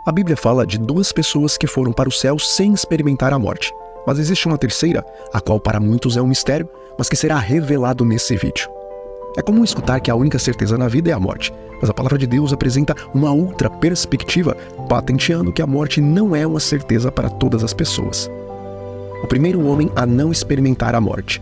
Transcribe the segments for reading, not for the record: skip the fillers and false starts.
A Bíblia fala de duas pessoas que foram para o céu sem experimentar a morte. Mas existe uma terceira, a qual para muitos é um mistério, mas que será revelado nesse vídeo. É comum escutar que a única certeza na vida é a morte, mas a palavra de Deus apresenta uma outra perspectiva, patenteando que a morte não é uma certeza para todas as pessoas. O primeiro homem a não experimentar a morte.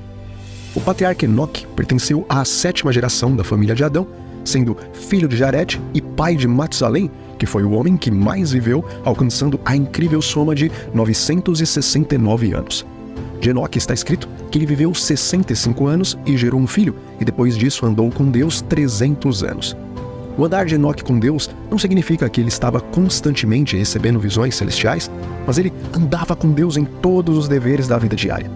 O patriarca Enoque pertenceu à 7ª geração da família de Adão, sendo filho de Jared e pai de Matusalém, que foi o homem que mais viveu, alcançando a incrível soma de 969 anos. De Enoque está escrito que ele viveu 65 anos e gerou um filho, e depois disso andou com Deus 300 anos. O andar de Enoque com Deus não significa que ele estava constantemente recebendo visões celestiais, mas ele andava com Deus em todos os deveres da vida diária.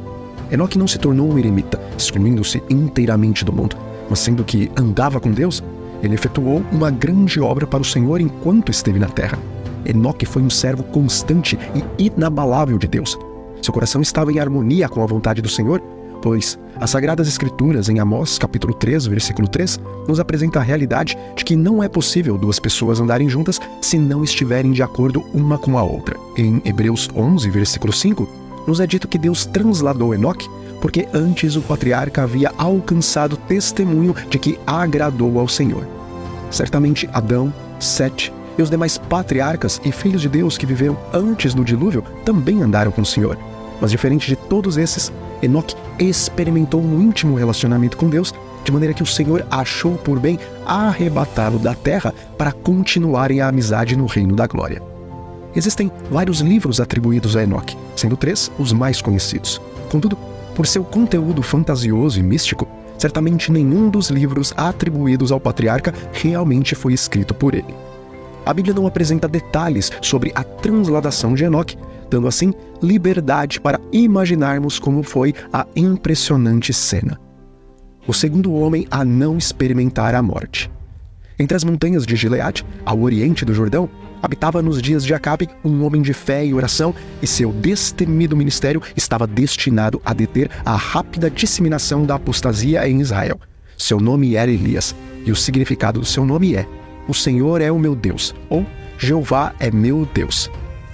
Enoque não se tornou um eremita, excluindo-se inteiramente do mundo, mas sendo que andava com Deus, ele efetuou uma grande obra para o Senhor enquanto esteve na terra. Enoque foi um servo constante e inabalável de Deus. Seu coração estava em harmonia com a vontade do Senhor, pois as Sagradas Escrituras, em Amós capítulo 3, versículo 3, nos apresenta a realidade de que não é possível duas pessoas andarem juntas se não estiverem de acordo uma com a outra. Em Hebreus 11, versículo 5, nos é dito que Deus transladou Enoque porque antes o patriarca havia alcançado testemunho de que agradou ao Senhor. Certamente Adão, Sete e os demais patriarcas e filhos de Deus que viveram antes do dilúvio também andaram com o Senhor. Mas diferente de todos esses, Enoque experimentou um íntimo relacionamento com Deus, de maneira que o Senhor achou por bem arrebatá-lo da terra para continuarem a amizade no reino da glória. Existem vários livros atribuídos a Enoque, sendo 3 os mais conhecidos. Contudo, por seu conteúdo fantasioso e místico, certamente nenhum dos livros atribuídos ao patriarca realmente foi escrito por ele. A Bíblia não apresenta detalhes sobre a transladação de Enoque, dando assim liberdade para imaginarmos como foi a impressionante cena. O segundo homem a não experimentar a morte. Entre as montanhas de Gileade, ao oriente do Jordão, habitava nos dias de Acabe um homem de fé e oração, e seu destemido ministério estava destinado a deter a rápida disseminação da apostasia em Israel. Seu nome era Elias, e o significado do seu nome é: O Senhor é o meu Deus, ou Jeová é meu Deus.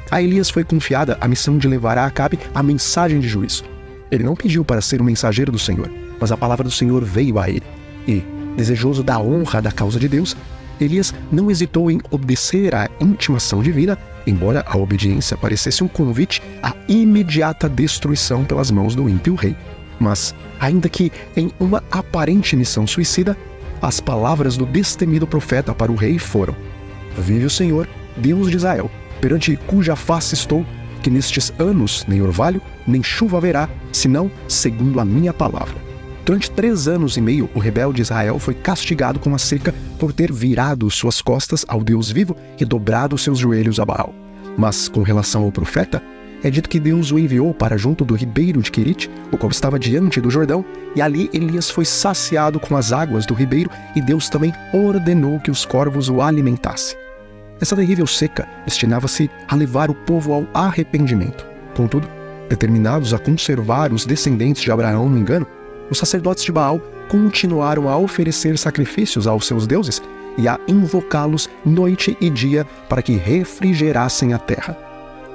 A Elias foi confiada a missão de levar a Acabe a mensagem de juízo. Ele não pediu para ser o mensageiro do Senhor, mas a palavra do Senhor veio a ele. E, desejoso da honra da causa de Deus, Elias não hesitou em obedecer à intimação divina, embora a obediência parecesse um convite à imediata destruição pelas mãos do ímpio rei. Mas, ainda que em uma aparente missão suicida, as palavras do destemido profeta para o rei foram: Vive o Senhor, Deus de Israel, perante cuja face estou, que nestes anos nem orvalho, nem chuva haverá, senão segundo a minha palavra. Durante 3 anos e meio, o rebelde Israel foi castigado com a seca por ter virado suas costas ao Deus vivo e dobrado seus joelhos a Baal. Mas, com relação ao profeta, é dito que Deus o enviou para junto do ribeiro de Querite, o qual estava diante do Jordão, e ali Elias foi saciado com as águas do ribeiro, e Deus também ordenou que os corvos o alimentassem. Essa terrível seca destinava-se a levar o povo ao arrependimento. Contudo, determinados a conservar os descendentes de Abraão no engano, os sacerdotes de Baal continuaram a oferecer sacrifícios aos seus deuses e a invocá-los noite e dia para que refrigerassem a terra.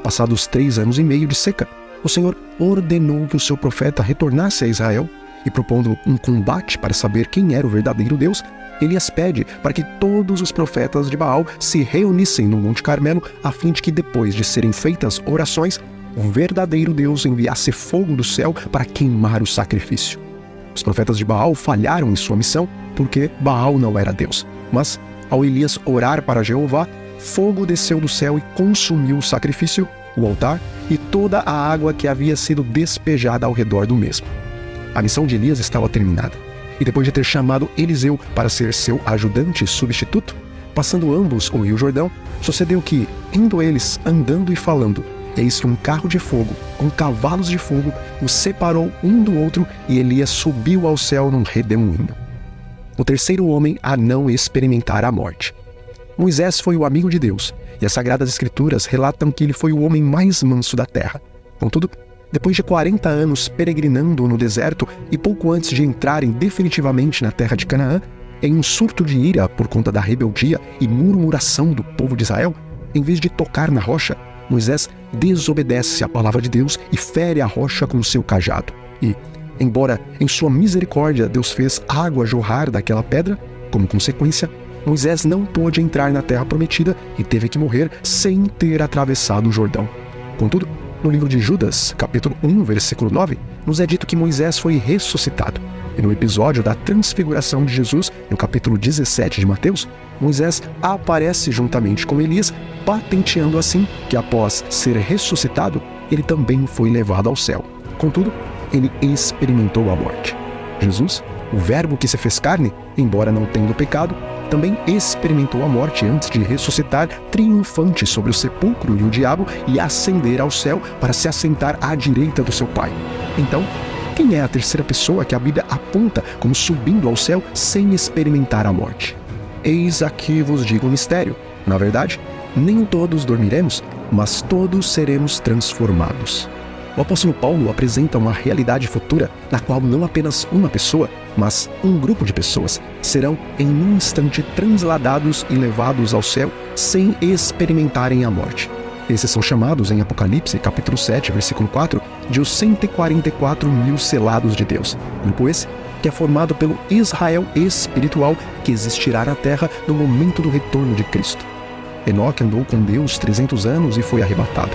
Passados 3 anos e meio de seca, o Senhor ordenou que o seu profeta retornasse a Israel e, propondo um combate para saber quem era o verdadeiro Deus, Elias pede para que todos os profetas de Baal se reunissem no Monte Carmelo a fim de que, depois de serem feitas orações, o verdadeiro Deus enviasse fogo do céu para queimar o sacrifício. Os profetas de Baal falharam em sua missão porque Baal não era Deus. Mas, ao Elias orar para Jeová, fogo desceu do céu e consumiu o sacrifício, o altar e toda a água que havia sido despejada ao redor do mesmo. A missão de Elias estava terminada. E depois de ter chamado Eliseu para ser seu ajudante substituto, passando ambos o rio Jordão, sucedeu que, indo eles andando e falando, eis que um carro de fogo, com cavalos de fogo, os separou um do outro, e Elias subiu ao céu num redemoinho. O terceiro homem a não experimentar a morte. Moisés foi o amigo de Deus, e as Sagradas Escrituras relatam que ele foi o homem mais manso da terra. Contudo, depois de 40 anos peregrinando no deserto e pouco antes de entrarem definitivamente na terra de Canaã, em um surto de ira por conta da rebeldia e murmuração do povo de Israel, Em vez de tocar na rocha, Moisés desobedece à palavra de Deus e fere a rocha com seu cajado. E, embora em sua misericórdia Deus fez água jorrar daquela pedra, como consequência, Moisés não pôde entrar na terra prometida e teve que morrer sem ter atravessado o Jordão. Contudo, no livro de Judas, capítulo 1, versículo 9, nos é dito que Moisés foi ressuscitado. E no episódio da transfiguração de Jesus, no capítulo 17 de Mateus, Moisés aparece juntamente com Elias, patenteando assim que após ser ressuscitado, ele também foi levado ao céu. Contudo, ele experimentou a morte. Jesus, o Verbo que se fez carne, embora não tendo pecado, também experimentou a morte antes de ressuscitar triunfante sobre o sepulcro e o diabo e ascender ao céu para se assentar à direita do seu Pai. Então, quem é a terceira pessoa que a Bíblia aponta como subindo ao céu sem experimentar a morte? Eis aqui vos digo um mistério. Na verdade, nem todos dormiremos, mas todos seremos transformados. O apóstolo Paulo apresenta uma realidade futura na qual não apenas uma pessoa, mas um grupo de pessoas serão em um instante transladados e levados ao céu sem experimentarem a morte. Esses são chamados em Apocalipse, capítulo 7, versículo 4, de os 144 mil selados de Deus. Grupo esse que é formado pelo Israel espiritual que existirá na terra no momento do retorno de Cristo. Enoque andou com Deus 300 anos e foi arrebatado.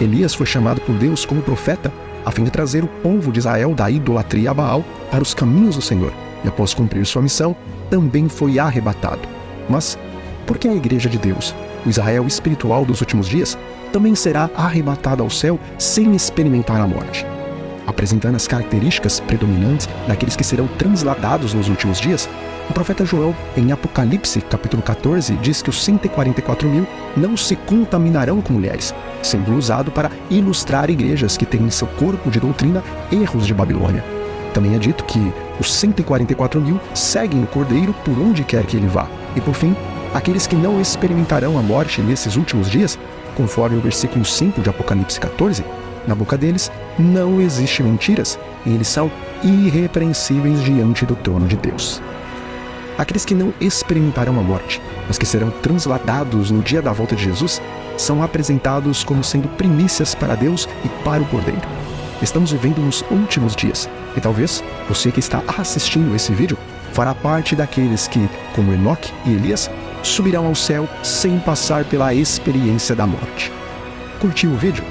Elias foi chamado por Deus como profeta a fim de trazer o povo de Israel da idolatria a Baal para os caminhos do Senhor, e após cumprir sua missão, também foi arrebatado. Mas, por que a Igreja de Deus, o Israel espiritual dos últimos dias, também será arrebatada ao céu sem experimentar a morte? Apresentando as características predominantes daqueles que serão transladados nos últimos dias, o profeta Joel, em Apocalipse, capítulo 14, diz que os 144 mil não se contaminarão com mulheres, sendo usado para ilustrar igrejas que têm em seu corpo de doutrina erros de Babilônia. Também é dito que os 144 mil seguem o Cordeiro por onde quer que ele vá. E por fim, aqueles que não experimentarão a morte nesses últimos dias, conforme o versículo 5 de Apocalipse 14, na boca deles não existe mentiras, e eles são irrepreensíveis diante do trono de Deus. Aqueles que não experimentaram a morte, mas que serão transladados no dia da volta de Jesus, são apresentados como sendo primícias para Deus e para o Cordeiro. Estamos vivendo nos últimos dias, e talvez você que está assistindo esse vídeo fará parte daqueles que, como Enoque e Elias, subirão ao céu sem passar pela experiência da morte. Curtiu o vídeo?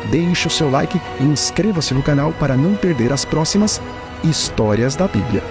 Deixe o seu like e inscreva-se no canal para não perder as próximas Histórias da Bíblia.